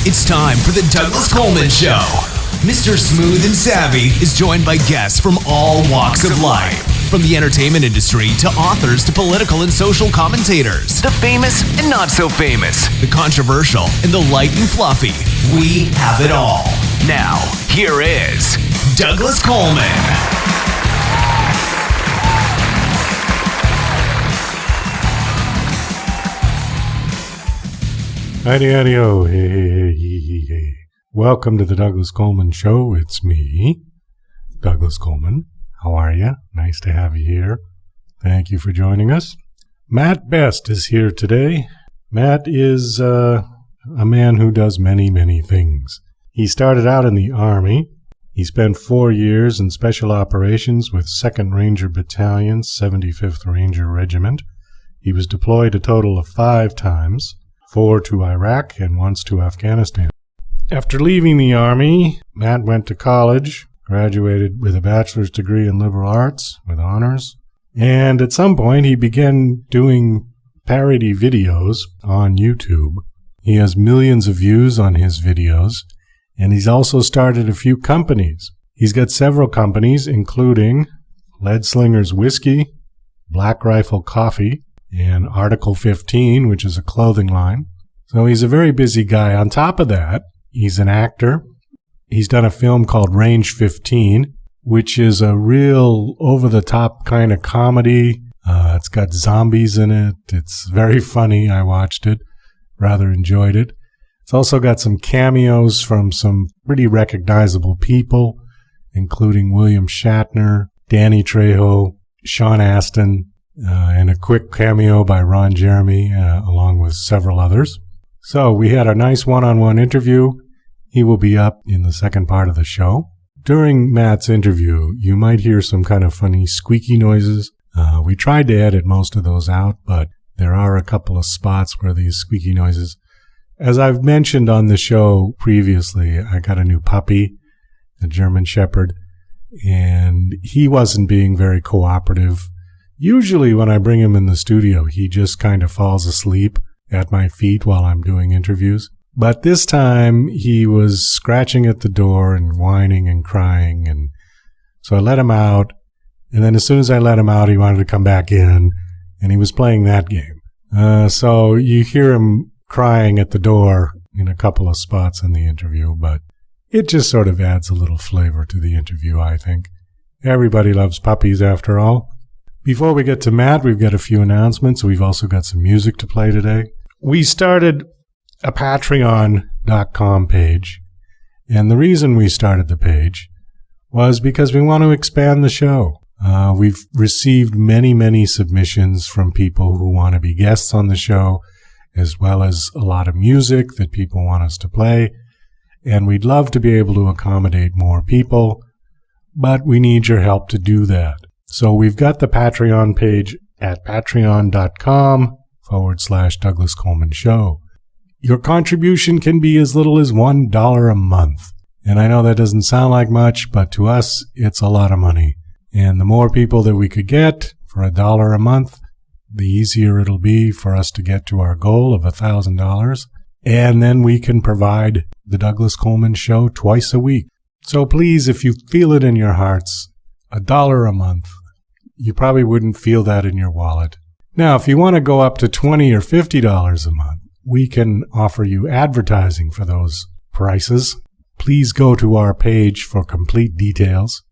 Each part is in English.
It's time for the Douglas Coleman Show. Mr. Smooth and Savvy is joined by guests from all walks of life. From the entertainment industry to authors to political and social commentators. The famous and not so famous. The controversial and the light and fluffy. We have it all. Now, here is Douglas Coleman. Howdy-howdy-ho, hey. Welcome to the Douglas Coleman Show. It's me, Douglas Coleman. How are you? Nice to have you here. Thank you for joining us. Matt Best is here today. Matt is a man who does many, many things. He started out in the Army. He spent 4 years in Special Operations with 2nd Ranger Battalion, 75th Ranger Regiment. He was deployed a total of 5 times. 4 to Iraq and once to Afghanistan. After leaving the Army, Matt went to college, graduated with a bachelor's degree in liberal arts with honors, and at some point he began doing parody videos on YouTube. He has millions of views on his videos, and he's also started a few companies. He's got several companies, including Lead Slingers Whiskey, Black Rifle Coffee, and Article 15, which is a clothing line. So he's a very busy guy. On top of that, he's an actor. He's done a film called Range 15, which is a real over-the-top kind of comedy. It's got zombies in it. It's very funny. I watched it. Rather enjoyed it. It's also got some cameos from some pretty recognizable people, including William Shatner, Danny Trejo, Sean Astin, and a quick cameo by Ron Jeremy, along with several others. So we had a nice one-on-one interview. He will be up in the second part of the show. During Matt's interview, you might hear some kind of funny squeaky noises. We tried to edit most of those out, but there are a couple of spots where these squeaky noises. As I've mentioned on the show previously, I got a new puppy, a German Shepherd, and he wasn't being very cooperative. Usually when I bring him in the studio, he just kind of falls asleep at my feet while I'm doing interviews. But this time, he was scratching at the door and whining and crying, and so I let him out. And then as soon as I let him out, he wanted to come back in, and he was playing that game. So you hear him crying at the door in a couple of spots in the interview, but it just sort of adds a little flavor to the interview, I think. Everybody loves puppies after all. Before we get to Matt, we've got a few announcements. We've also got some music to play today. We started a Patreon.com page, and the reason we started the page was because we want to expand the show. We've received many, many submissions from people who want to be guests on the show, as well as a lot of music that people want us to play, and we'd love to be able to accommodate more people, but we need your help to do that. So we've got the Patreon page at patreon.com/Douglas Coleman Show. Your contribution can be as little as $1 a month. And I know that doesn't sound like much, but to us, it's a lot of money. And the more people that we could get for $1 a month, the easier it'll be for us to get to our goal of $1,000. And then we can provide the Douglas Coleman Show twice a week. So please, if you feel it in your hearts, $1 a month. You probably wouldn't feel that in your wallet. Now, if you want to go up to $20 or $50 a month, we can offer you advertising for those prices. Please go to our page for complete details.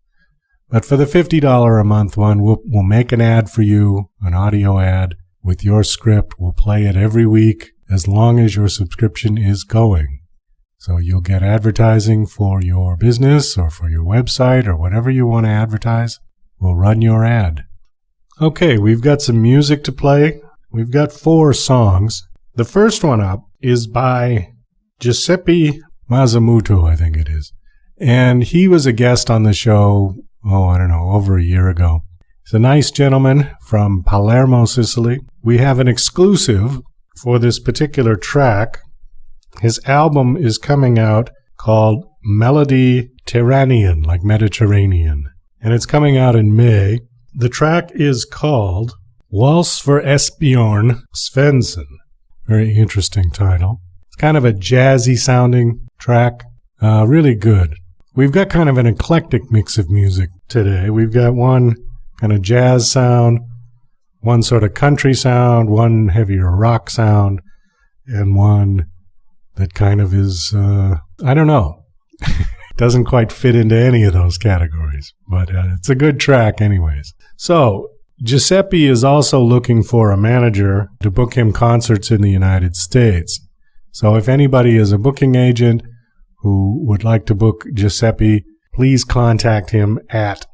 But for the $50 a month one, we'll make an ad for you, an audio ad with your script. We'll play it every week as long as your subscription is going. So you'll get advertising for your business or for your website or whatever you want to advertise. We'll run your ad. Okay, we've got some music to play. We've got 4 songs. The first one up is by Giuseppe Mazzamuto, I think it is. And he was a guest on the show, over a year ago. He's a nice gentleman from Palermo, Sicily. We have an exclusive for this particular track. His album is coming out called Melody Terranian, like Mediterranean. And it's coming out in May. The track is called Waltz for Esbjorn Svensson. Very interesting title. It's kind of a jazzy sounding track. Really good. We've got kind of an eclectic mix of music today. We've got one kind of jazz sound, one sort of country sound, one heavier rock sound, and one that kind of is, I don't know. Doesn't quite fit into any of those categories, but it's a good track anyways. So, Giuseppe is also looking for a manager to book him concerts in the United States. So if anybody is a booking agent who would like to book Giuseppe, please contact him at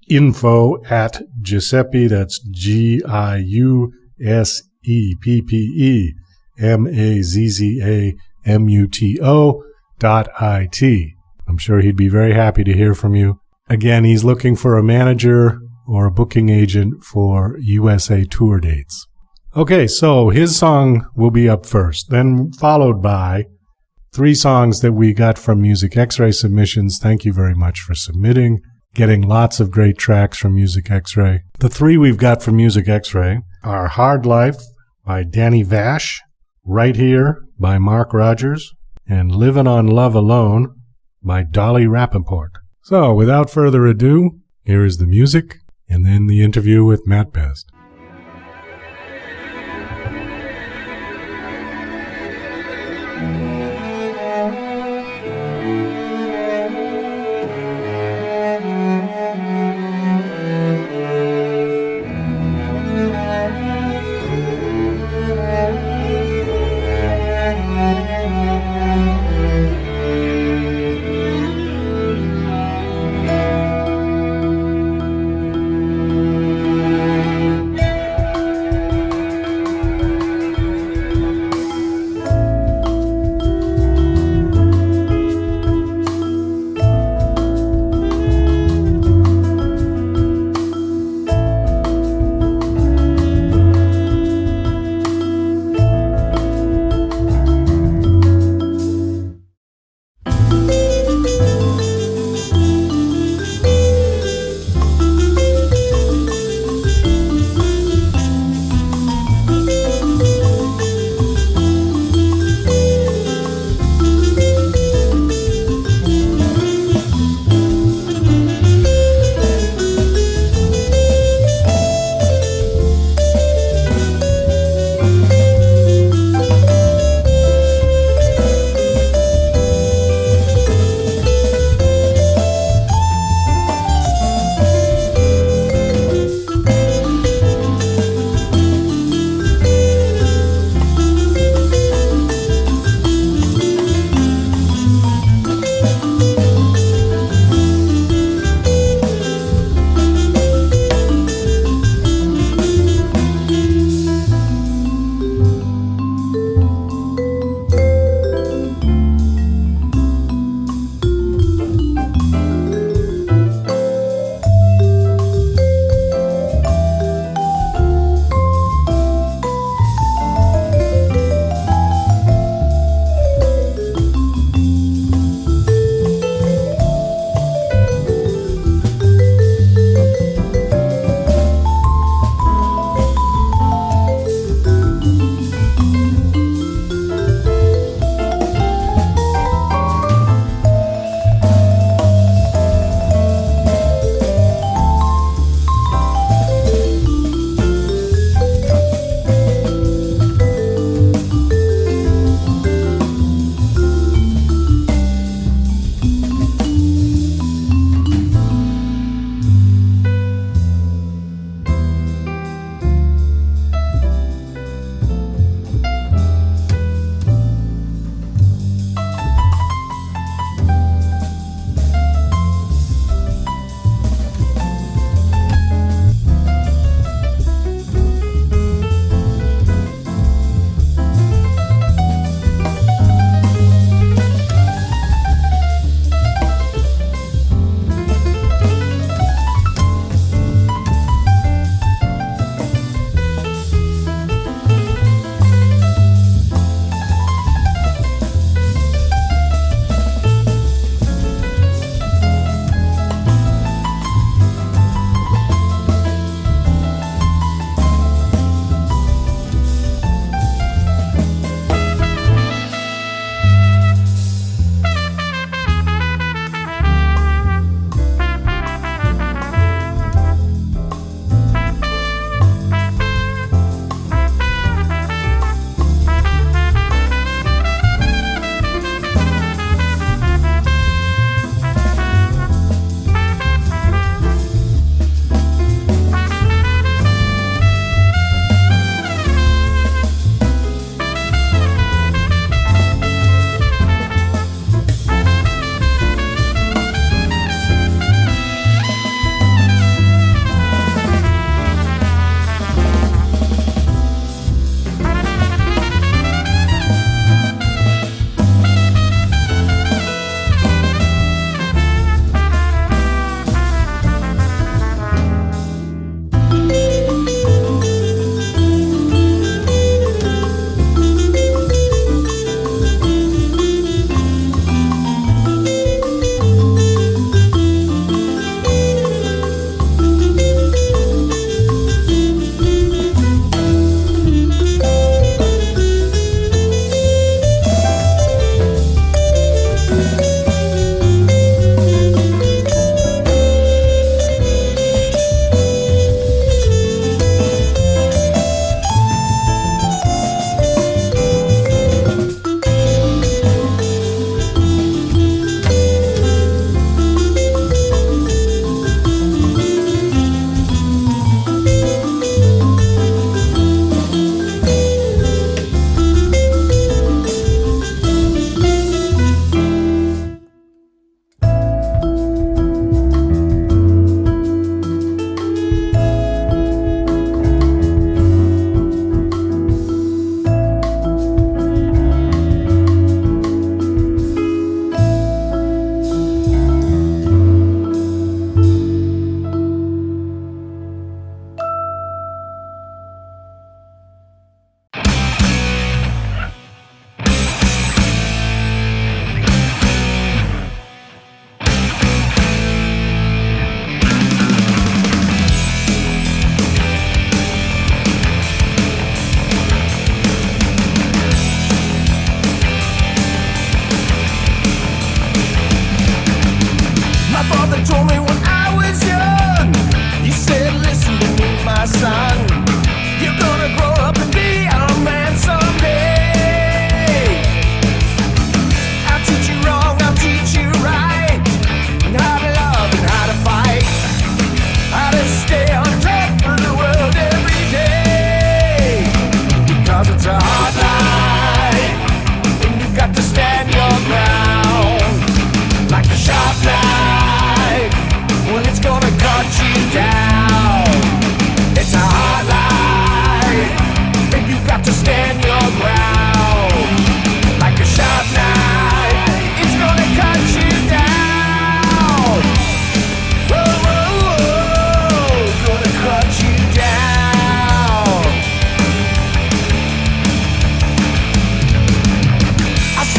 info@Giuseppe, that's GIUSEPPEMAZZAMUTO.IT. I'm sure he'd be very happy to hear from you. Again, he's looking for a manager or a booking agent for USA tour dates. Okay, so his song will be up first, then followed by 3 songs that we got from Music X-Ray submissions. Thank you very much for submitting, getting lots of great tracks from Music X-Ray. The 3 we've got from Music X-Ray are Hard Life by Danny Vash, Right Here by Mark Rogers, and Livin' on Love Alone by Dolly Rappaport. So, without further ado, here is the music, and then the interview with Matt Best.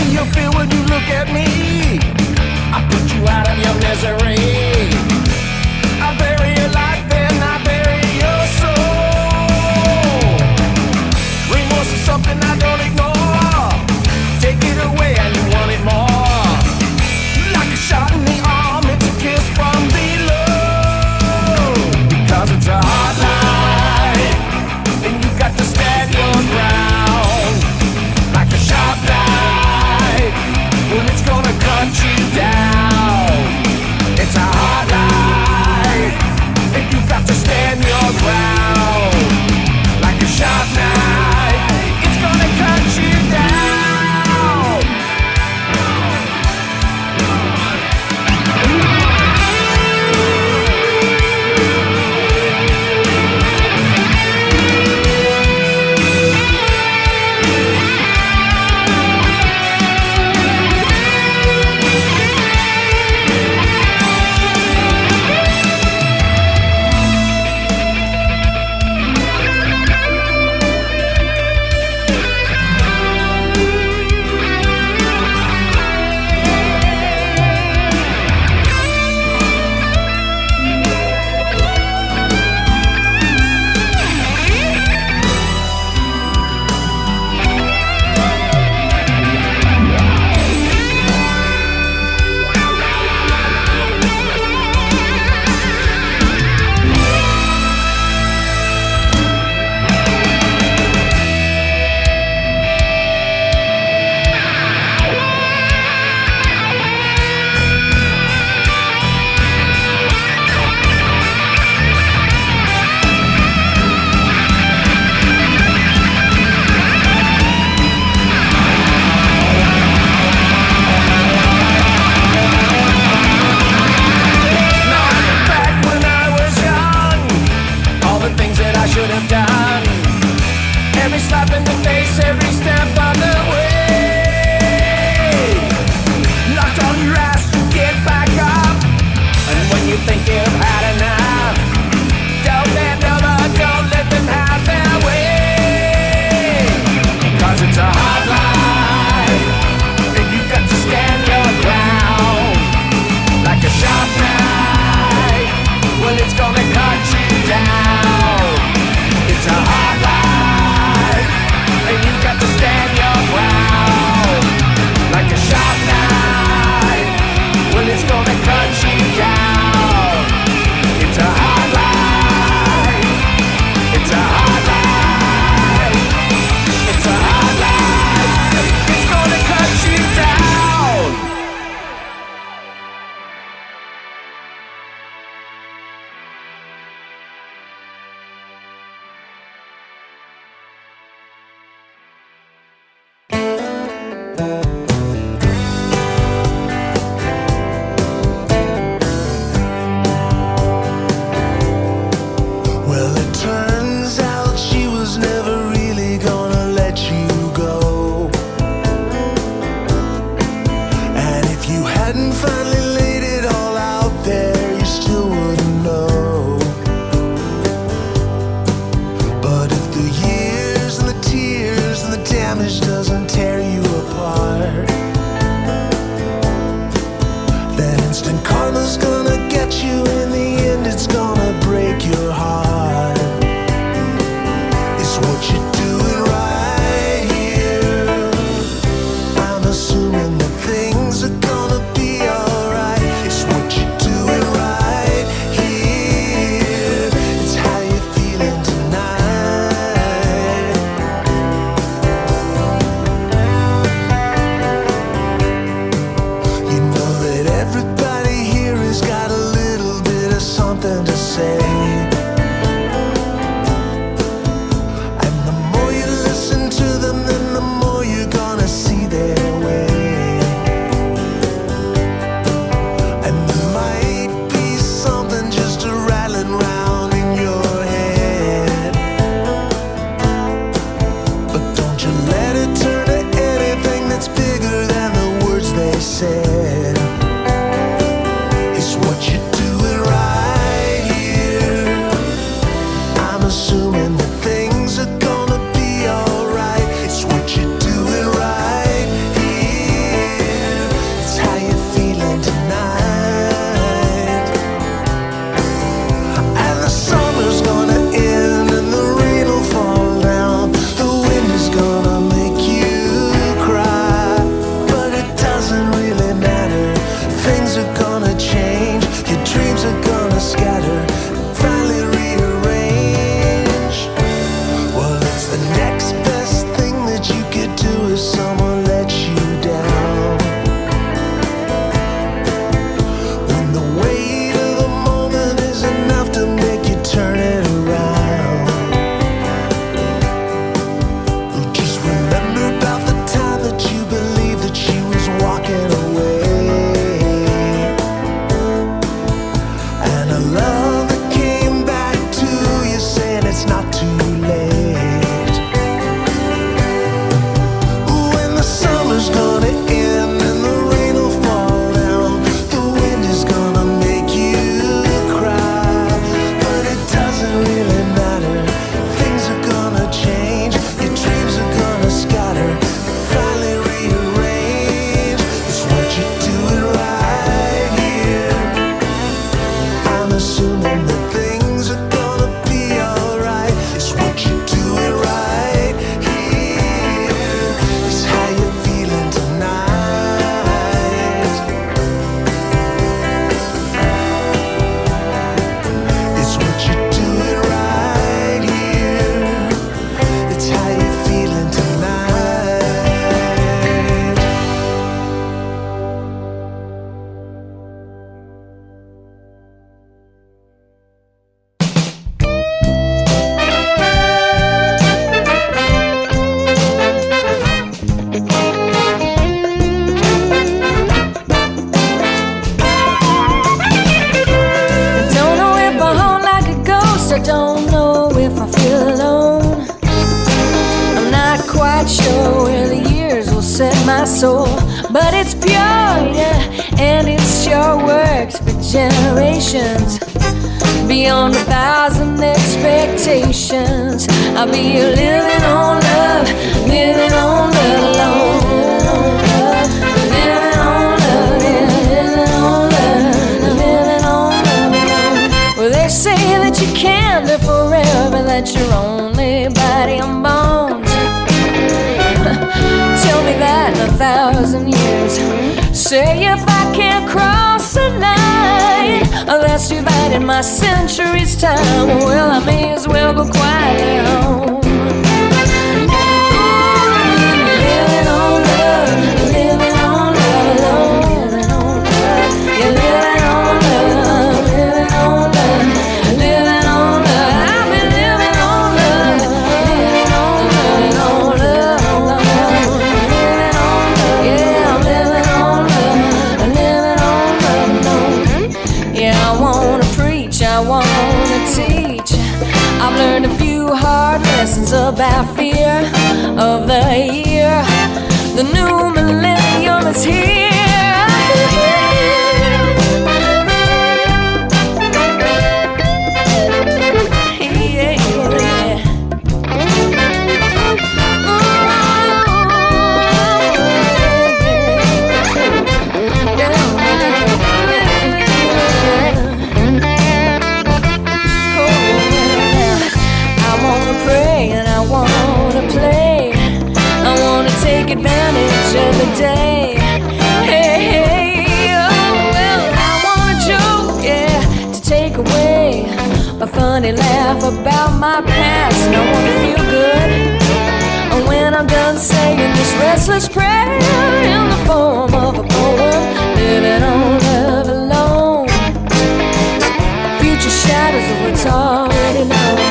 see you feel when you look at me. I put you out of your misery. I bury your life and I bury your soul. Remorse is something I don't ignore. Take it away and you want it more. Like a shot in the arm, it's a kiss from below. Because it's a hard life, and you got to stand your ground. Like a sharp knife, when it's gonna cut you down. It's a hard life, and you got to stand your ground. Like a sharp knife, it's gonna cut you down. in my soul. But it's pure, yeah, and it sure works for generations. Beyond 1,000 expectations, I'll be living on love, living on love alone. Living on love, yeah, living on love, living on love alone. Well, they say that you can't live forever, that you're only body and bones. Tell me that in 1,000 years. Say if I can't cross the line that's divided my century's time, well, I may as well go quietly home. Living on love, living on love alone. Living on love, yeah, living on love, living on love, living on love. I've been living on love, living on love, living on love, living on love, yeah, I'm living on love, living on love alone. Yeah, I wanna preach, I wanna teach. I've learned a few hard lessons about fear of the year. The new millennium is here. Advantage of the day. Hey, hey, oh, well, I want a joke, yeah, to take away a funny laugh about my past. And I want to feel good when I'm done saying this restless prayer in the form of a poem. Living on love alone. Future shadows of what's already known.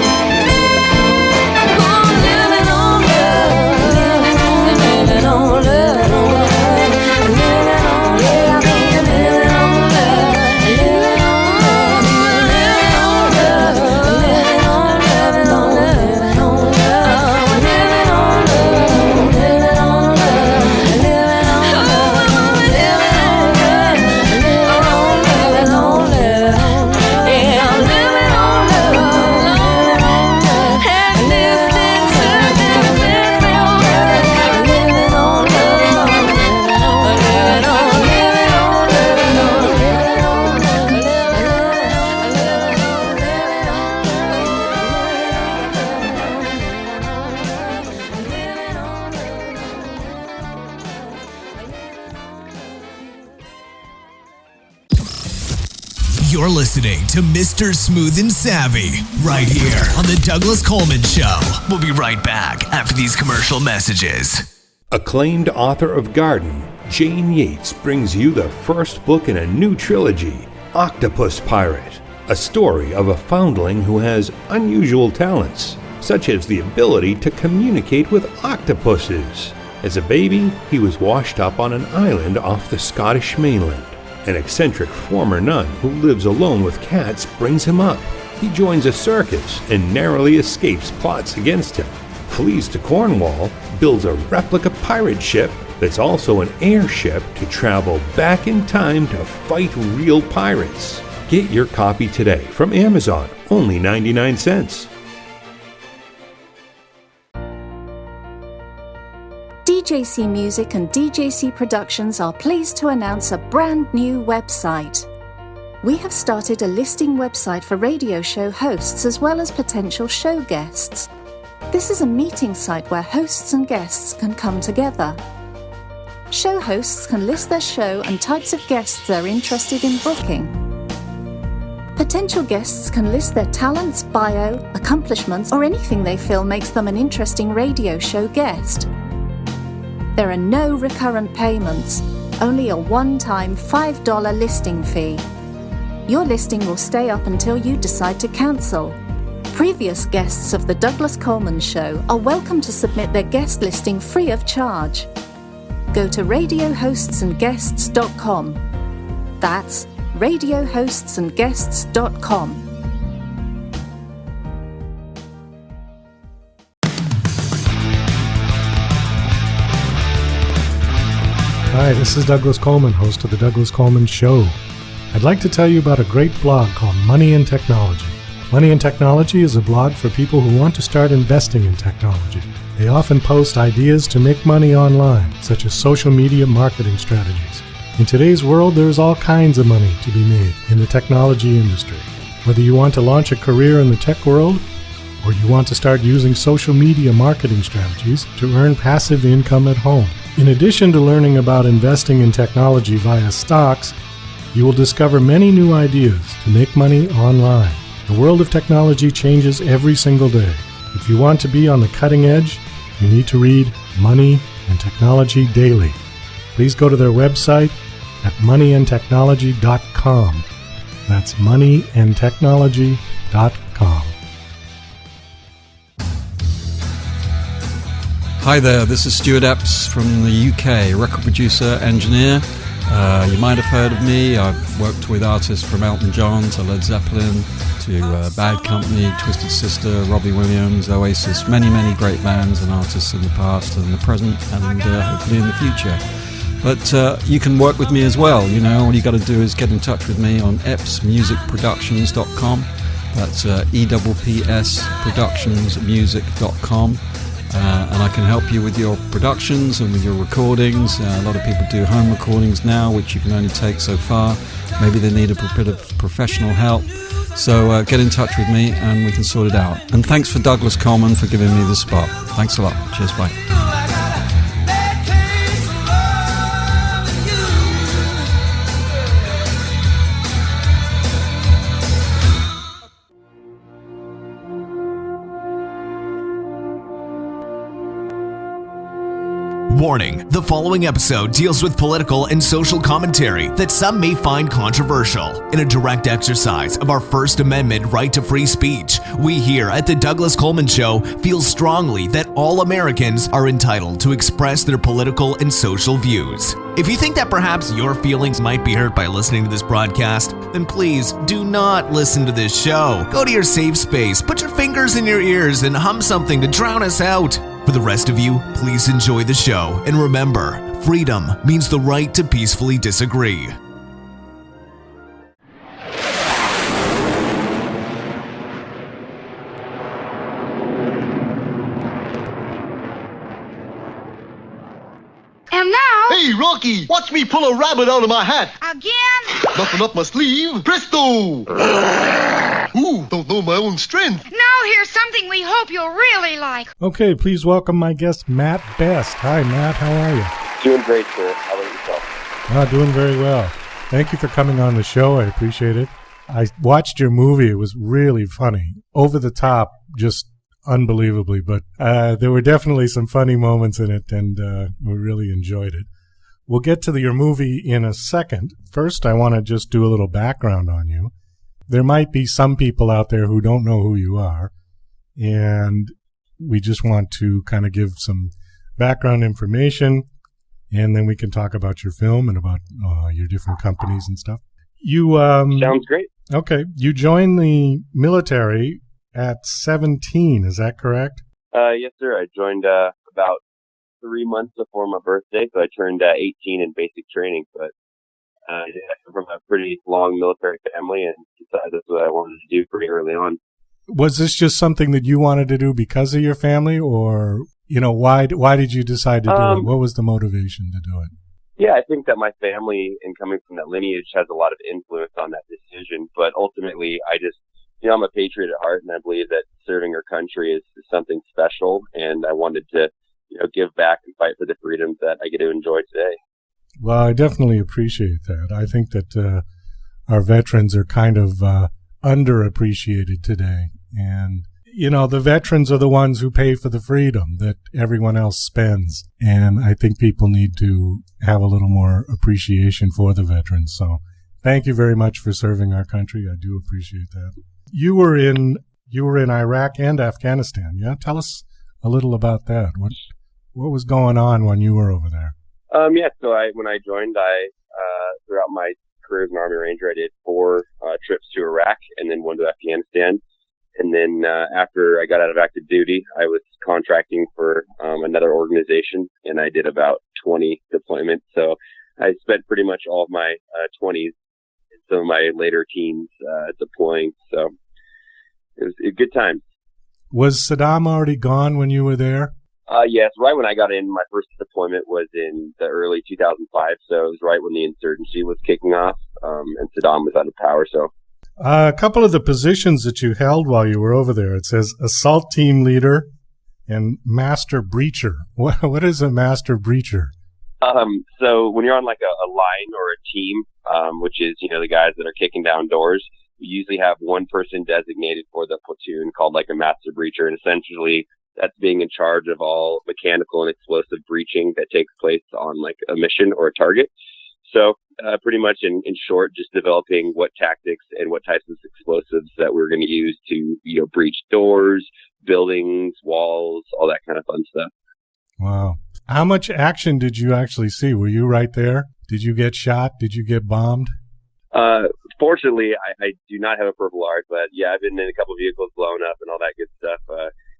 You're listening to Mr. Smooth and Savvy right here on The Douglas Coleman Show. We'll be right back after these commercial messages. Acclaimed author of Garden, Jane Yates brings you the first book in a new trilogy, Octopus Pirate, a story of a foundling who has unusual talents, such as the ability to communicate with octopuses. As a baby, he was washed up on an island off the Scottish mainland. An eccentric former nun who lives alone with cats brings him up. He joins a circus and narrowly escapes plots against him, flees to Cornwall, builds a replica pirate ship that's also an airship to travel back in time to fight real pirates. Get your copy today from Amazon, only 99 cents. DJC Music and DJC Productions are pleased to announce a brand new website. We have started a listing website for radio show hosts as well as potential show guests. This is a meeting site where hosts and guests can come together. Show hosts can list their show and types of guests they're interested in booking. Potential guests can list their talents, bio, accomplishments, or anything they feel makes them an interesting radio show guest. There are no recurrent payments, only a one-time $5 listing fee. Your listing will stay up until you decide to cancel. Previous guests of The Douglas Coleman Show are welcome to submit their guest listing free of charge. Go to radiohostsandguests.com. That's radiohostsandguests.com. Hi, this is Douglas Coleman, host of The Douglas Coleman Show. I'd like to tell you about a great blog called Money and Technology. Money and Technology is a blog for people who want to start investing in technology. They often post ideas to make money online, such as social media marketing strategies. In today's world, there's all kinds of money to be made in the technology industry. Whether you want to launch a career in the tech world, or you want to start using social media marketing strategies to earn passive income at home. In addition to learning about investing in technology via stocks, you will discover many new ideas to make money online. The world of technology changes every single day. If you want to be on the cutting edge, you need to read Money and Technology Daily. Please go to their website at moneyandtechnology.com. That's moneyandtechnology.com. Hi there, this is Stuart Epps from the UK, record producer, engineer. You might have heard of me. I've worked with artists from Elton John to Led Zeppelin to Bad Company, Twisted Sister, Robbie Williams, Oasis, many, many great bands and artists in the past and the present and hopefully in the future. But you can work with me as well. You know, all you got to do is get in touch with me on eppsmusicproductions.com. That's eppsproductionsmusic.com. And I can help you with your productions and with your recordings. A lot of people do home recordings now, which you can only take so far. Maybe they need a bit of professional help. So get in touch with me and we can sort it out. And thanks for Douglas Coleman for giving me this spot. Thanks a lot. Cheers, bye. Warning, the following episode deals with political and social commentary that some may find controversial. In a direct exercise of our First Amendment right to free speech, we here at the Douglas Coleman Show feel strongly that all Americans are entitled to express their political and social views. If you think that perhaps your feelings might be hurt by listening to this broadcast, then please do not listen to this show. Go to your safe space, put your fingers in your ears, and hum something to drown us out. For the rest of you, please enjoy the show, and remember, freedom means the right to peacefully disagree. And now... Hey, Rocky, watch me pull a rabbit out of my hat. Again? Nothing up my sleeve. Presto! Ooh, don't know my own strength. Now here's something we hope you'll really like. Okay, please welcome my guest, Matt Best. Hi, Matt. How are you? Doing great, sir. How about yourself? Doing very well. Thank you for coming on the show. I appreciate it. I watched your movie. It was really funny. Over the top, just unbelievably. But there were definitely some funny moments in it, and we really enjoyed it. We'll get to your movie in a second. First, I want to just do a little background on you. There might be some people out there who don't know who you are, and we just want to kind of give some background information, and then we can talk about your film and about your different companies and stuff. You Sounds great. Okay. You joined the military at 17, is that correct? Yes, sir. I joined about 3 months before my birthday, so I turned 18 in basic training, but I come from a pretty long military family and decided that's what I wanted to do pretty early on. Was this just something that you wanted to do because of your family, or, why did you decide to do it? What was the motivation to do it? Yeah, I think that my family and coming from that lineage has a lot of influence on that decision, but ultimately I just, I'm a patriot at heart, and I believe that serving our country is something special, and I wanted to, give back and fight for the freedoms that I get to enjoy today. Well, I definitely appreciate that. I think that our veterans are kind of underappreciated today. And, the veterans are the ones who pay for the freedom that everyone else spends. And I think people need to have a little more appreciation for the veterans. So thank you very much for serving our country. I do appreciate that. You were in Iraq and Afghanistan, yeah? Tell us a little about that. What was going on when you were over there? Yeah, so when I joined, throughout my career as an Army Ranger, I did 4 trips to Iraq and then 1 to Afghanistan. And then after I got out of active duty, I was contracting for another organization, and I did about 20 deployments. So I spent pretty much all of my 20s, some of my later teens deploying. So it was a good time. Was Saddam already gone when you were there? Yes, right when I got in, my first deployment was in the early 2005. So it was right when the insurgency was kicking off, and Saddam was out of power. So a couple of the positions that you held while you were over there, it says assault team leader and master breacher. What is a master breacher? So when you're on like a line or a team, which is, the guys that are kicking down doors, you usually have one person designated for the platoon called like a master breacher. And essentially that's being in charge of all mechanical and explosive breaching that takes place on like a mission or a target. So pretty much in short, just developing what tactics and what types of explosives that we're going to use to, breach doors, buildings, walls, all that kind of fun stuff. Wow. How much action did you actually see? Were you right there? Did you get shot? Did you get bombed? Fortunately, I do not have a purple heart, but yeah, I've been in a couple of vehicles blown up and all that good stuff.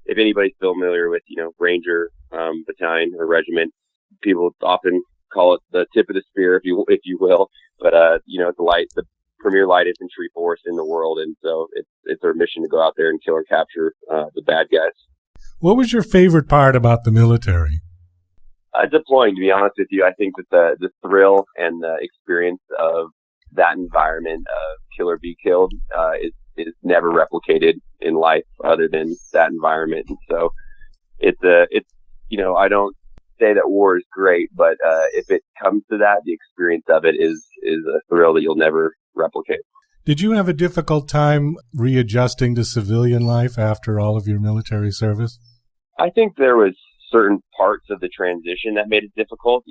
If anybody's familiar with, Ranger battalion or regiment, people often call it the tip of the spear, if you will. But it's the premier light infantry force in the world, and so it's our mission to go out there and kill and capture the bad guys. What was your favorite part about the military? Deploying, to be honest with you. I think that the thrill and the experience of that environment of kill or be killed is never replicated in life other than that environment. And so it's I don't say that war is great, but if it comes to that, the experience of it is a thrill that you'll never replicate. Did you have a difficult time readjusting to civilian life after all of your military service? I think there was certain parts of the transition that made it difficult.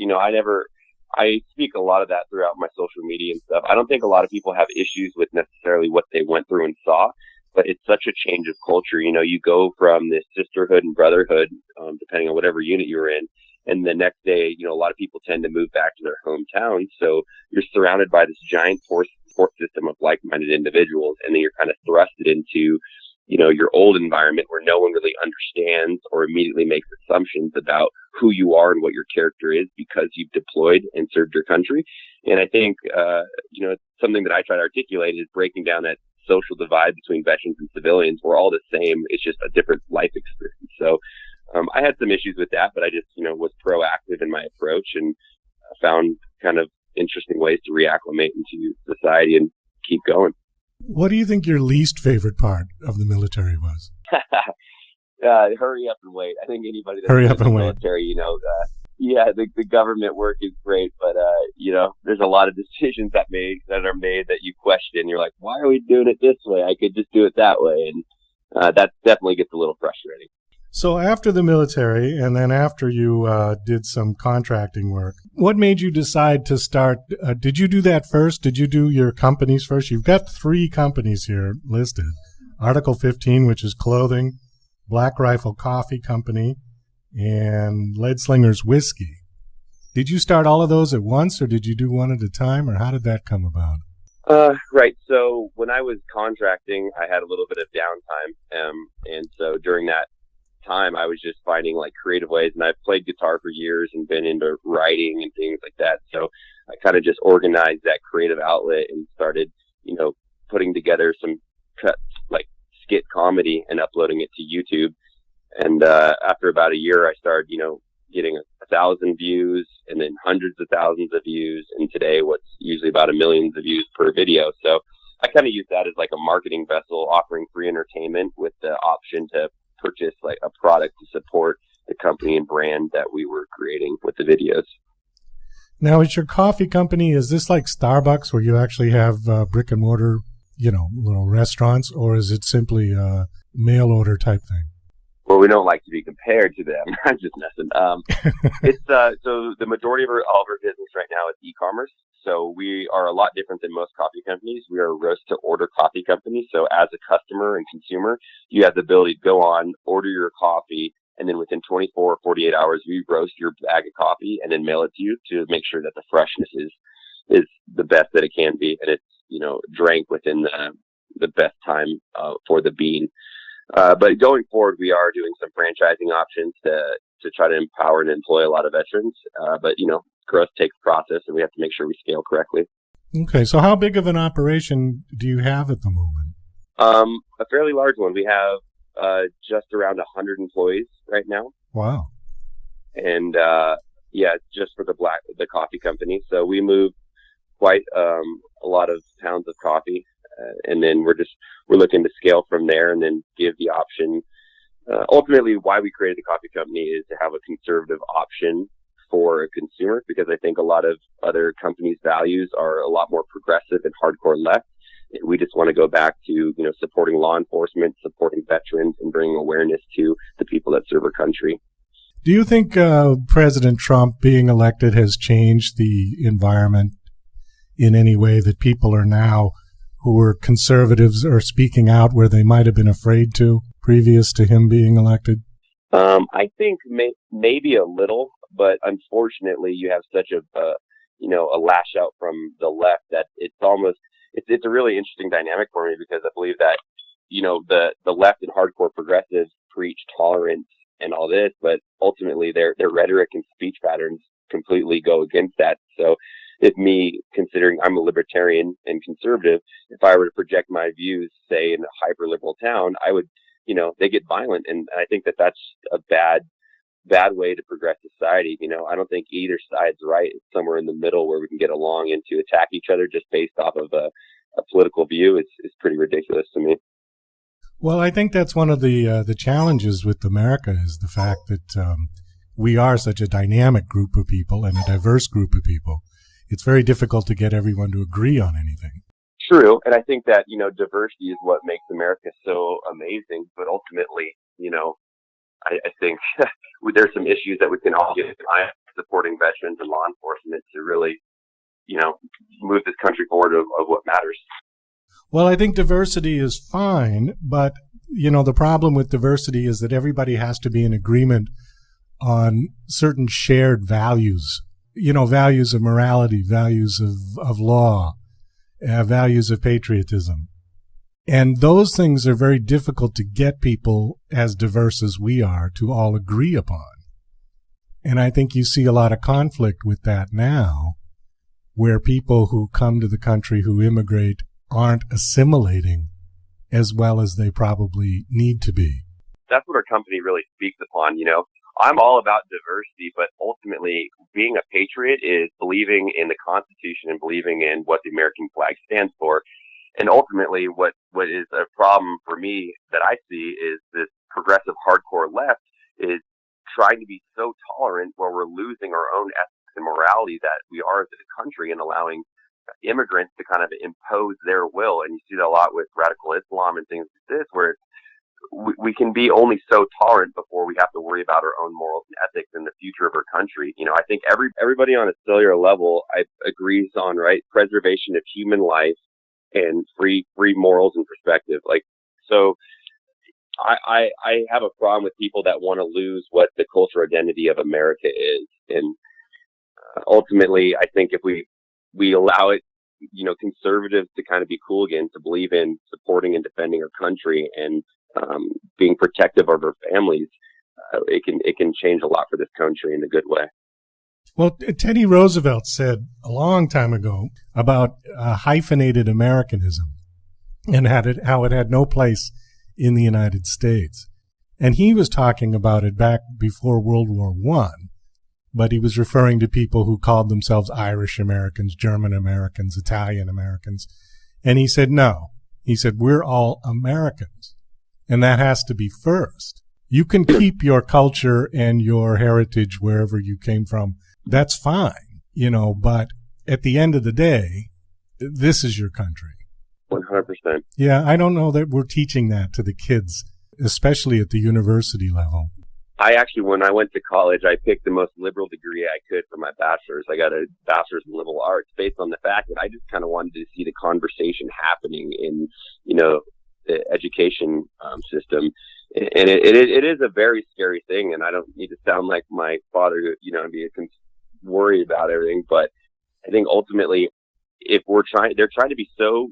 I speak a lot of that throughout my social media and stuff. I don't think a lot of people have issues with necessarily what they went through and saw, but it's such a change of culture. You go from this sisterhood and brotherhood, depending on whatever unit you're in, and the next day, a lot of people tend to move back to their hometown. So you're surrounded by this giant support system of like-minded individuals, and then you're kind of thrusted into your old environment where no one really understands or immediately makes assumptions about who you are and what your character is because you've deployed and served your country. And I think, something that I try to articulate is breaking down that social divide between veterans and civilians. We're all the same. It's just a different life experience. So I had some issues with that, but I just, was proactive in my approach and found kind of interesting ways to reacclimate into society and keep going. What do you think your least favorite part of the military was? Hurry up and wait. I think anybody that's in the military, the government work is great, but there's a lot of decisions that are made that you question. You're like, why are we doing it this way? I could just do it that way, and that definitely gets a little frustrating. So after the military, and then after you did some contracting work, what made you decide to start? Did you do that first? Did you do your companies first? You've got 3 companies here listed. Article 15, which is clothing, Black Rifle Coffee Company, and Lead Slingers Whiskey. Did you start all of those at once, or did you do one at a time, or how did that come about? Right. So when I was contracting, I had a little bit of downtime. And so during that time, I was just finding like creative ways, and I've played guitar for years and been into writing and things like that. So I kind of just organized that creative outlet and started, putting together some cuts, like skit comedy, and uploading it to YouTube. And after about a year, I started, getting 1,000 views and then hundreds of thousands of views. And today, what's usually about 1 million views per video. So I kind of use that as like a marketing vessel, offering free entertainment with the option to purchase like a product to support the company and brand that we were creating with the videos. Now, is your coffee company, is this like Starbucks where you actually have brick and mortar, little restaurants, or is it simply a mail order type thing? Well, we don't like to be compared to them. I'm just messing. It's so the majority of all of our business right now is e-commerce. So we are a lot different than most coffee companies. We are a roast-to-order coffee company. So as a customer and consumer, you have the ability to go on, order your coffee, and then within 24 or 48 hours, we roast your bag of coffee and then mail it to you to make sure that the freshness is the best that it can be, and it's drank within the best time for the bean. But going forward, we are doing some franchising options to try to empower and employ a lot of veterans. But, growth takes process, and we have to make sure we scale correctly. Okay, so how big of an operation do you have at the moment? A fairly large one. We have just around 100 employees right now. Wow. And just for the coffee company. So we move quite a lot of pounds of coffee, and then we're looking to scale from there, and then give the option. Ultimately, why we created the coffee company is to have a conservative option for a consumer, because I think a lot of other companies' values are a lot more progressive and hardcore left. And we just want to go back to, supporting law enforcement, supporting veterans, and bringing awareness to the people that serve our country. Do you think President Trump being elected has changed the environment in any way, that people are now, who were conservatives, are speaking out where they might have been afraid to previous to him being elected? I think maybe a little, but unfortunately you have such a lash out from the left that it's a really interesting dynamic for me, because I believe that, the left and hardcore progressives preach tolerance and all this, but ultimately their rhetoric and speech patterns completely go against that. So if me, considering I'm a libertarian and conservative, if I were to project my views, say, in a hyper-liberal town, I would, they get violent. And I think that that's a bad way to progress society. I don't think either side's right. It's somewhere in the middle where we can get along, and to attack each other just based off of a political view is pretty ridiculous to me. Well, I think that's one of the challenges with America, is the fact that we are such a dynamic group of people and a diverse group of people. It's very difficult to get everyone to agree on anything. True. And I think that, diversity is what makes America so amazing. But ultimately, I think there's some issues that we can all get behind, supporting veterans and law enforcement to really, move this country forward of what matters. Well, I think diversity is fine, but, the problem with diversity is that everybody has to be in agreement on certain shared values, values of morality, values of law, values of patriotism. And those things are very difficult to get people as diverse as we are to all agree upon. And I think you see a lot of conflict with that now, where people who come to the country, who immigrate, aren't assimilating as well as they probably need to be. That's what our company really speaks upon. I'm all about diversity, but ultimately being a patriot is believing in the Constitution and believing in what the American flag stands for. And ultimately what is a problem for me that I see is this progressive hardcore left is trying to be so tolerant where we're losing our own ethics and morality that we are as a country, and allowing immigrants to kind of impose their will. And you see that a lot with radical Islam and things like this, where we can be only so tolerant before we have to worry about our own morals and ethics and the future of our country. I think everybody on a cellular level agrees on, right, preservation of human life and free morals and perspective. So I have a problem with people that want to lose what the cultural identity of America is. And ultimately, I think if we allow it, conservatives to kind of be cool again, to believe in supporting and defending our country and being protective of our families, it can change a lot for this country in a good way. Well, Teddy Roosevelt said a long time ago about hyphenated Americanism and how it had no place in the United States. And he was talking about it back before World War I, but he was referring to people who called themselves Irish Americans, German Americans, Italian Americans. And he said, no. He said, we're all Americans. And that has to be first. You can keep your culture and your heritage wherever you came from. That's fine, but at the end of the day, this is your country. 100%. Yeah, I don't know that we're teaching that to the kids, especially at the university level. I actually, when I went to college, I picked the most liberal degree I could for my bachelor's. I got a bachelor's in liberal arts based on the fact that I just kind of wanted to see the conversation happening in, the education system. And it is a very scary thing, and I don't need to sound like my father, and be worried about everything. But I think ultimately, if they're trying to be so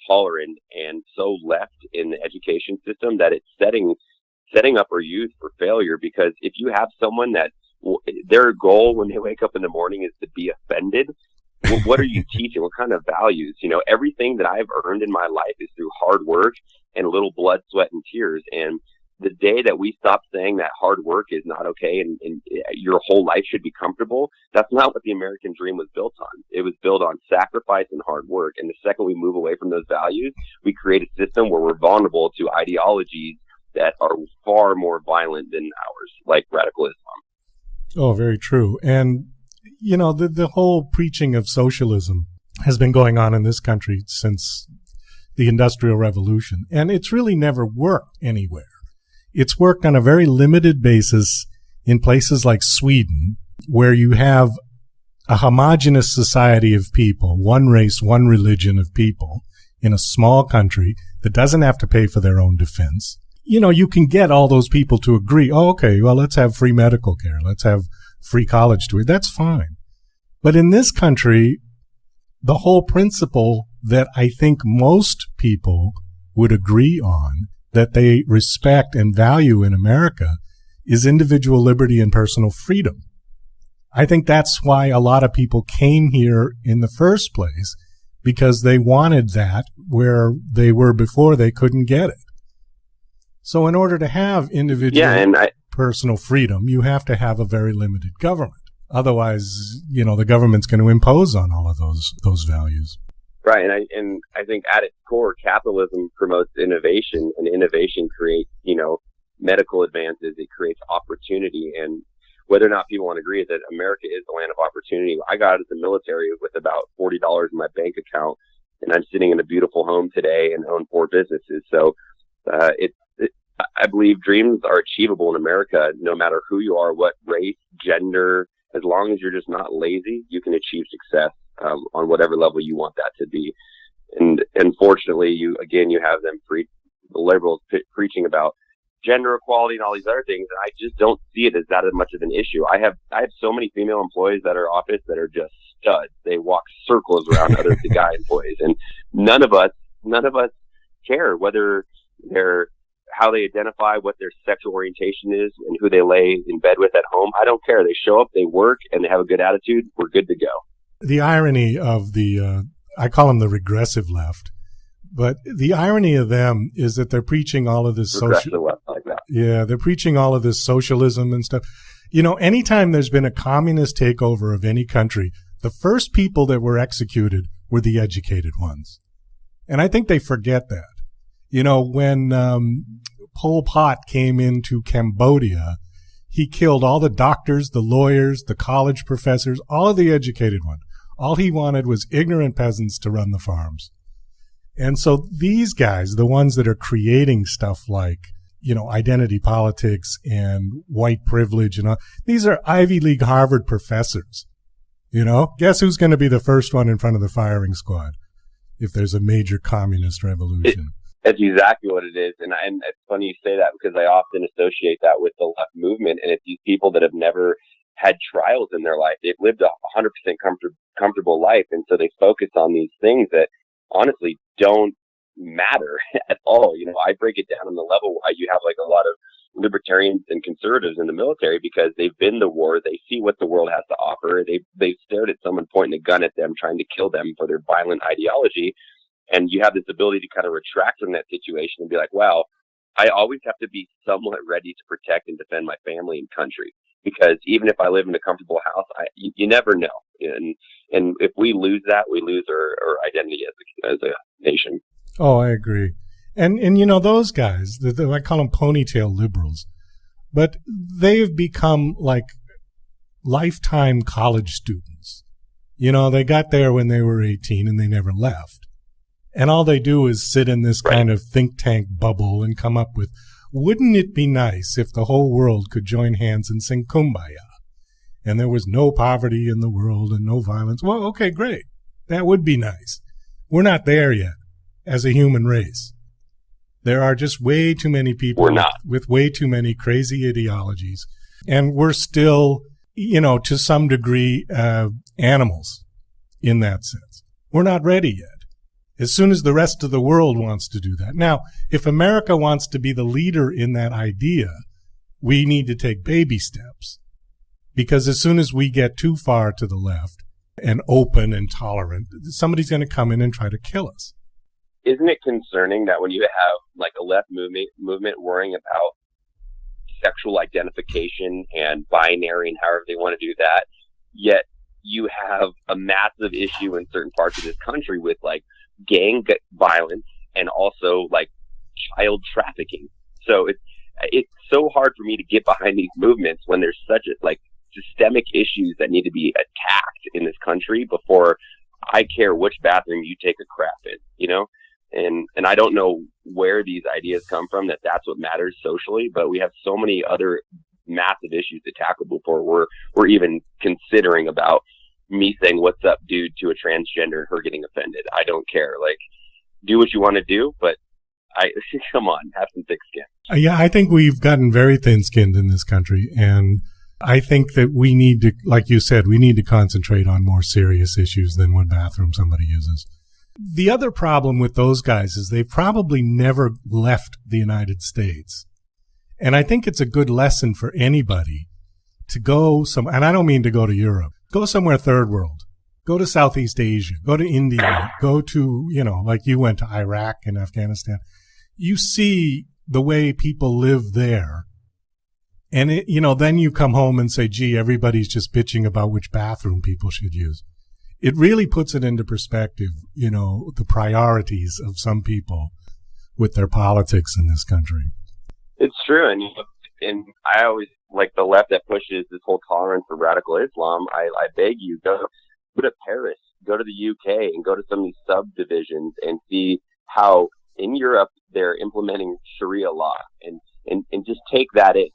tolerant and so left in the education system that it's setting up our youth for failure. Because if you have someone that their goal when they wake up in the morning is to be offended, what are you teaching? What kind of values? Everything that I've earned in my life is through hard work and a little blood, sweat, and tears. And the day that we stop saying that hard work is not okay and your whole life should be comfortable, that's not what the American dream was built on. It was built on sacrifice and hard work. And the second we move away from those values, we create a system where we're vulnerable to ideologies that are far more violent than ours, like radical Islam. Oh, very true. And, the whole preaching of socialism has been going on in this country since the Industrial Revolution, and it's really never worked anywhere. It's worked on a very limited basis in places like Sweden, where you have a homogenous society of people, one race, one religion of people in a small country that doesn't have to pay for their own defense. You can get all those people to agree, oh, okay, well, let's have free medical care. Let's have free college tuition. That's fine. But in this country, the whole principle that I think most people would agree on, that they respect and value in America, is individual liberty and personal freedom. I think that's why a lot of people came here in the first place, because they wanted that where they were before they couldn't get it. So in order to have individual personal freedom, you have to have a very limited government. Otherwise, the government's going to impose on all of those values. Right, and I think at its core, capitalism promotes innovation, and innovation creates, medical advances. It creates opportunity, and whether or not people want to agree that America is the land of opportunity. I got out of the military with about $40 in my bank account, and I'm sitting in a beautiful home today and own 4 businesses. So I believe dreams are achievable in America, no matter who you are, what race, gender. As long as you're just not lazy, you can achieve success on whatever level you want that to be. And unfortunately, you have them the liberals preaching about gender equality and all these other things, and I just don't see it as that much of an issue. I have so many female employees that are office that are just studs. They walk circles around other guy employees, and none of us care whether they're how they identify, what their sexual orientation is, and who they lay in bed with at home. I don't care. They show up, they work, and they have a good attitude. We're good to go. The irony of I call them the regressive left, but the irony of them is that they're preaching all of this they're preaching all of this socialism and stuff. Anytime there's been a communist takeover of any country, the first people that were executed were the educated ones. And I think they forget that. When Pol Pot came into Cambodia, he killed all the doctors, the lawyers, the college professors, all of the educated ones. All he wanted was ignorant peasants to run the farms. And so these guys, the ones that are creating stuff like, identity politics and white privilege and all, these are Ivy League Harvard professors. Guess who's going to be the first one in front of the firing squad if there's a major communist revolution? That's exactly what it is. And it's funny you say that, because I often associate that with the left movement. And it's these people that have never had trials in their life. They've lived a 100% comfortable life. And so they focus on these things that honestly don't matter at all. I break it down on the level why you have like a lot of libertarians and conservatives in the military, because they've been to war. They see what the world has to offer. They've stared at someone pointing a gun at them, trying to kill them for their violent ideology. And you have this ability to kind of retract from that situation and be like, wow, I always have to be somewhat ready to protect and defend my family and country, because even if I live in a comfortable house, you never know. And if we lose that, we lose our identity as a nation. Oh, I agree. And those guys, I call them ponytail liberals, but they've become like lifetime college students. They got there when they were 18 and they never left. And all they do is sit in this kind of think tank bubble and come up with, wouldn't it be nice if the whole world could join hands and sing Kumbaya? And there was no poverty in the world and no violence. Well, okay, great. That would be nice. We're not there yet as a human race. There are just way too many people with way too many crazy ideologies. And we're still, to some degree, animals in that sense. We're not ready yet. as soon as the rest of the world wants to do that. Now, if America wants to be the leader in that idea, we need to take baby steps. Because as soon as we get too far to the left and open and tolerant, somebody's going to come in and try to kill us. Isn't it concerning that when you have like a left movement worrying about sexual identification and binary and however they want to do that, yet you have a massive issue in certain parts of this country with like gang violence and also like child trafficking. So it's so hard for me to get behind these movements when there's such a like systemic issues that need to be attacked in this country before I care which bathroom you take a crap in, you know? And I don't know where these ideas come from that that's what matters socially, but we have so many other massive issues to tackle before we're even considering about me saying what's up dude to a transgender and her getting offended. I don't care. Like, do what you want to do, but come on, have some thick skin. Yeah, I think we've gotten very thin-skinned in this country, and I think that we need to, like you said, we need to concentrate on more serious issues than what bathroom somebody uses. The other problem with those guys is they probably never left the United States. And I think it's a good lesson for anybody to go and I don't mean to go to Europe, go somewhere third world, go to Southeast Asia, go to India, go to, like you went to Iraq and Afghanistan. You see the way people live there. And, then you come home and say, gee, everybody's just bitching about which bathroom people should use. It really puts it into perspective, the priorities of some people with their politics in this country. It's true. And I always like the left that pushes this whole tolerance for radical Islam. I beg you, go to Paris, go to the UK and go to some of these subdivisions and see how in Europe they're implementing Sharia law and just take that in,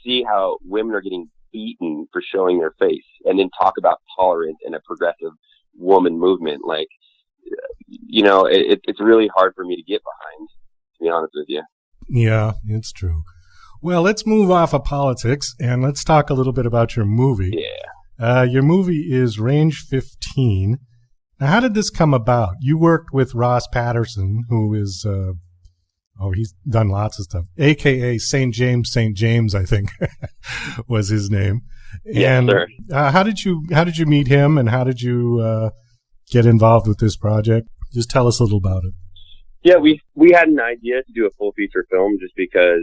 see how women are getting beaten for showing their face and then talk about tolerance and a progressive woman movement. Like, it's really hard for me to get behind, to be honest with you. Yeah, it's true. Well, let's move off of politics and let's talk a little bit about your movie. Yeah. Your movie is Range 15. Now, how did this come about? You worked with Ross Patterson, who is, he's done lots of stuff, a.k.a. St. James, I think, was his name. Yes, and sir. How did you meet him, and how did you get involved with this project? Just tell us a little about it. Yeah, we had an idea to do a full feature film just because,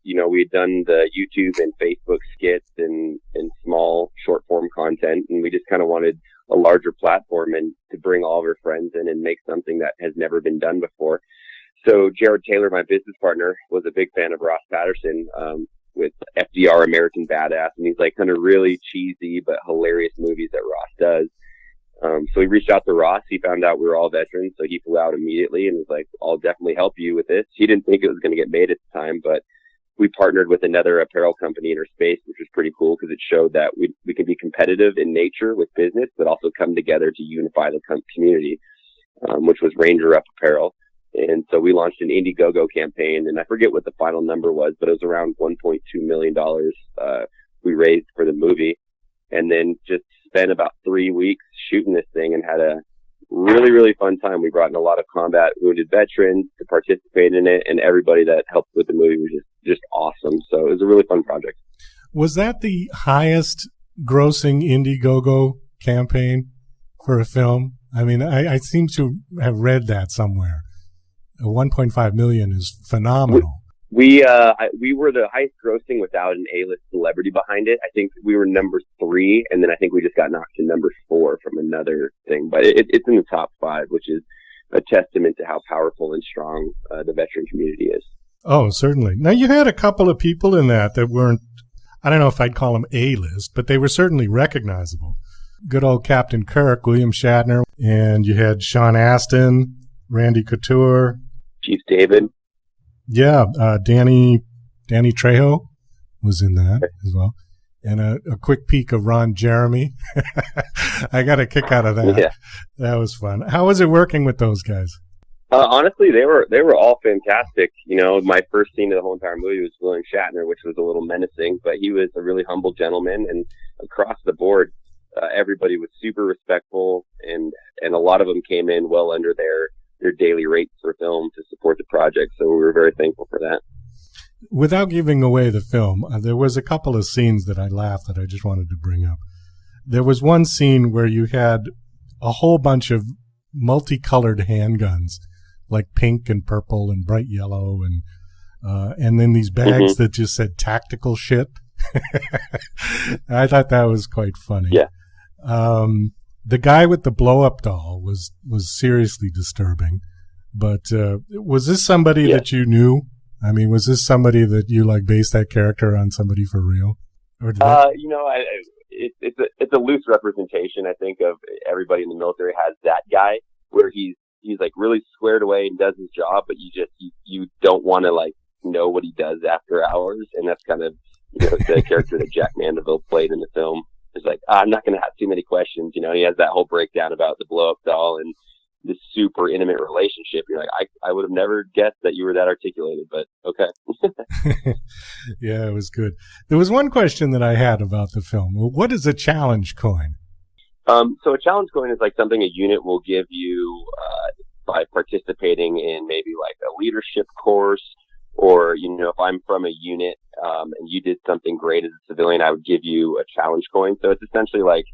we had done the YouTube and Facebook skits and small short form content, and we just kind of wanted a larger platform and to bring all of our friends in and make something that has never been done before. So Jared Taylor, my business partner, was a big fan of Ross Patterson with FDR, American Badass, and he's like kind of really cheesy but hilarious movies that Ross does. So we reached out to Ross. He found out we were all veterans, so he flew out immediately and was like, I'll definitely help you with this. He didn't think it was going to get made at the time, but we partnered with another apparel company in our space, which was pretty cool because it showed that we can be competitive in nature with business, but also come together to unify the community, which was Ranger Up Apparel. And so we launched an Indiegogo campaign, and I forget what the final number was, but it was around $1.2 million we raised for the movie, and then just spent about 3 weeks shooting this thing and had a really, really fun time. We brought in a lot of combat wounded veterans to participate in it, and everybody that helped with the movie was just awesome. So it was a really fun project. Was that the highest grossing Indiegogo campaign for a film? I mean, I seem to have read that somewhere. 1.5 million is phenomenal. We were the highest grossing without an A-list celebrity behind it. I think we were number 3, and then I think we just got knocked to number 4 from another thing. But it's in the top 5, which is a testament to how powerful and strong the veteran community is. Oh, certainly. Now, you had a couple of people in that weren't, I don't know if I'd call them A-list, but they were certainly recognizable. Good old Captain Kirk, William Shatner, and you had Sean Astin, Randy Couture, Chief David. Yeah, Danny Trejo was in that as well. And a quick peek of Ron Jeremy. I got a kick out of that. Yeah. That was fun. How was it working with those guys? Honestly, they were all fantastic. My first scene of the whole entire movie was William Shatner, which was a little menacing, but he was a really humble gentleman. And across the board, everybody was super respectful, and a lot of them came in well under their daily rates for film to support the project. So we were very thankful for that. Without giving away the film, there was a couple of scenes that I laughed that I just wanted to bring up. There was one scene where you had a whole bunch of multicolored handguns, like pink and purple and bright yellow, and then these bags that just said tactical shit. I thought that was quite funny. Yeah. The guy with the blow-up doll was seriously disturbing. But was this somebody that you knew? I mean, was this somebody that you like based that character on somebody for real? Or it's a loose representation, I think, of everybody in the military has that guy where he's like really squared away and does his job, but you don't want to like know what he does after hours, and that's kind of the character that Jack Mandeville played in the film. It's like, I'm not going to have too many questions. He has that whole breakdown about the blow-up doll and this super intimate relationship. You're like, I would have never guessed that you were that articulated, but okay. Yeah, it was good. There was one question that I had about the film. Well, what is a challenge coin? So a challenge coin is like something a unit will give you by participating in maybe like a leadership course, or, if I'm from a unit and you did something great as a civilian, I would give you a challenge coin. So it's essentially like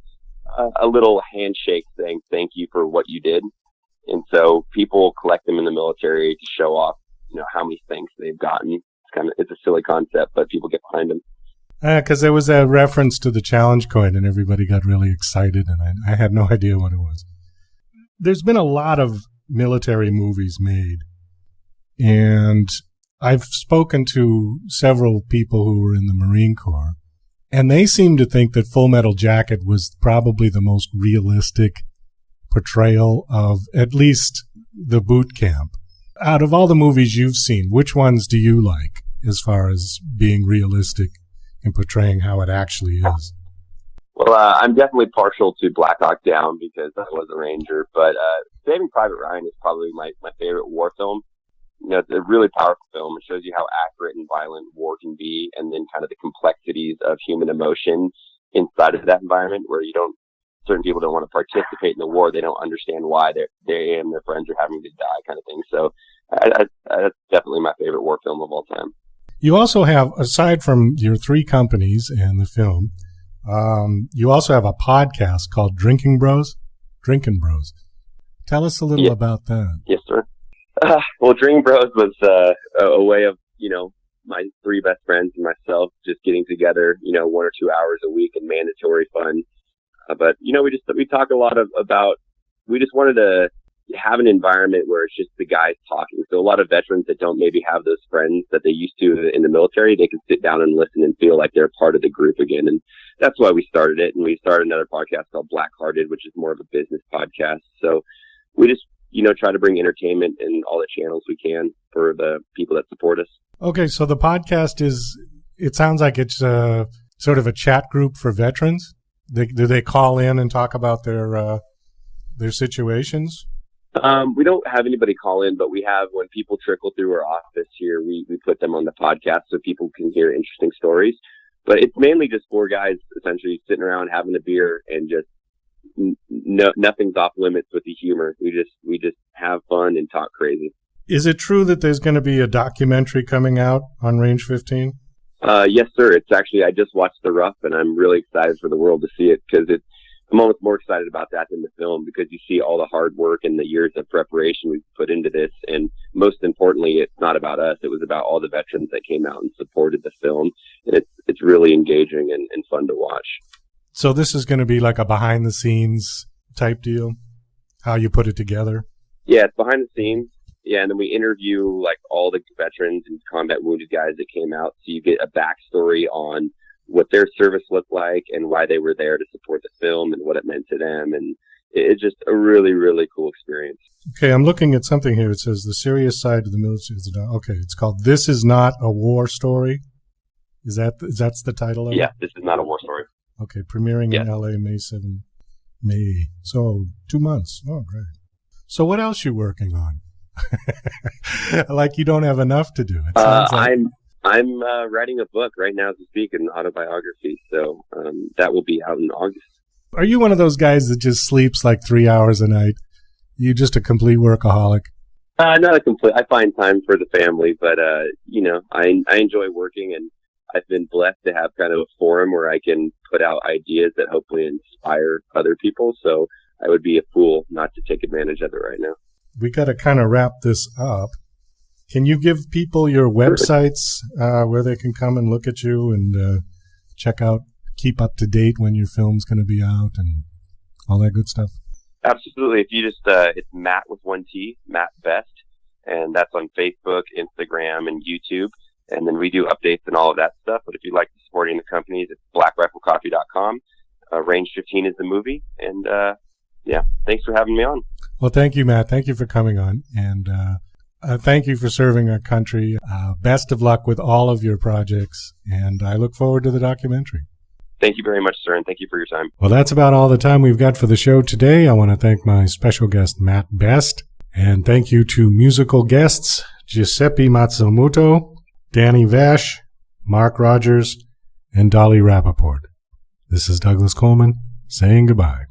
a little handshake saying thank you for what you did. And so people collect them in the military to show off, how many thanks they've gotten. It's a silly concept, but people get behind them. Because there was a reference to the challenge coin, and everybody got really excited, and I had no idea what it was. There's been a lot of military movies made, and I've spoken to several people who were in the Marine Corps, and they seem to think that Full Metal Jacket was probably the most realistic portrayal of at least the boot camp. Out of all the movies you've seen, which ones do you like as far as being realistic in portraying how it actually is? Well, I'm definitely partial to Black Hawk Down because I was a Ranger, but Saving Private Ryan is probably my favorite war film. It's a really powerful film. It shows you how accurate and violent war can be, and then kind of the complexities of human emotion inside of that environment where certain people don't want to participate in the war. They don't understand why they and their friends are having to die, kind of thing. So that's definitely my favorite war film of all time. You also have, aside from your 3 companies and the film, you also have a podcast called Drinking Bros. Tell us a little about that. Yes, sir. Well, Drinking Bros was a way of, my 3 best friends and myself just getting together, 1 or 2 hours a week in mandatory fun. But, we talk a lot about, we just wanted to have an environment where it's just the guys talking. So a lot of veterans that don't maybe have those friends that they used to in the military, they can sit down and listen and feel like they're part of the group again. And that's why we started it. And we started another podcast called Black Hearted, which is more of a business podcast. So we just, try to bring entertainment in all the channels we can for the people that support us. Okay. So the podcast it sounds like it's sort of a chat group for veterans. Do they call in and talk about their situations? We don't have anybody call in, but we have, when people trickle through our office here, we put them on the podcast so people can hear interesting stories. But it's mainly just 4 guys essentially sitting around having a beer and just nothing's off limits with the humor. We just have fun and talk crazy. Is it true that there's going to be a documentary coming out on Range 15? Yes, sir. It's actually, I just watched The Rough, and I'm really excited for the world to see it because I'm almost more excited about that than the film because you see all the hard work and the years of preparation we've put into this. And most importantly, it's not about us. It was about all the veterans that came out and supported the film. And it's really engaging and fun to watch. So this is going to be like a behind the scenes type deal, how you put it together? Yeah, it's behind the scenes. Yeah, and then we interview like all the veterans and combat wounded guys that came out. So you get a backstory on what their service looked like and why they were there to support the film and what it meant to them. And it's just a really, really cool experience. Okay, I'm looking at something here. It says the serious side of the military. Okay, it's called This Is Not a War Story. That's the title of it? Yeah, This Is Not a War Story. Okay, premiering in LA May 7. So 2 months. Oh, great. So what else you working on? Like you don't have enough to do. It sounds like... I'm writing a book right now as we speak, an autobiography. So that will be out in August. Are you one of those guys that just sleeps like 3 hours a night? You just a complete workaholic? Not a complete. I find time for the family, but I enjoy working, and I've been blessed to have kind of a forum where I can put out ideas that hopefully inspire other people. So I would be a fool not to take advantage of it right now. We got to kind of wrap this up. Can you give people your websites where they can come and look at you and check out, keep up to date when your film's going to be out and all that good stuff? Absolutely. If you just, it's Matt with one T, Matt Best, and that's on Facebook, Instagram, and YouTube. And then we do updates and all of that stuff. But if you'd like supporting the companies, it's blackriflecoffee.com. Range 15 is the movie. And, thanks for having me on. Well, thank you, Matt. Thank you for coming on. And thank you for serving our country. Best of luck with all of your projects. And I look forward to the documentary. Thank you very much, sir, and thank you for your time. Well, that's about all the time we've got for the show today. I want to thank my special guest, Matt Best, and thank you to musical guests, Giuseppe Mazzamuto, Danny Vash, Mark Rogers, and Dolly Rappaport. This is Douglas Coleman saying goodbye.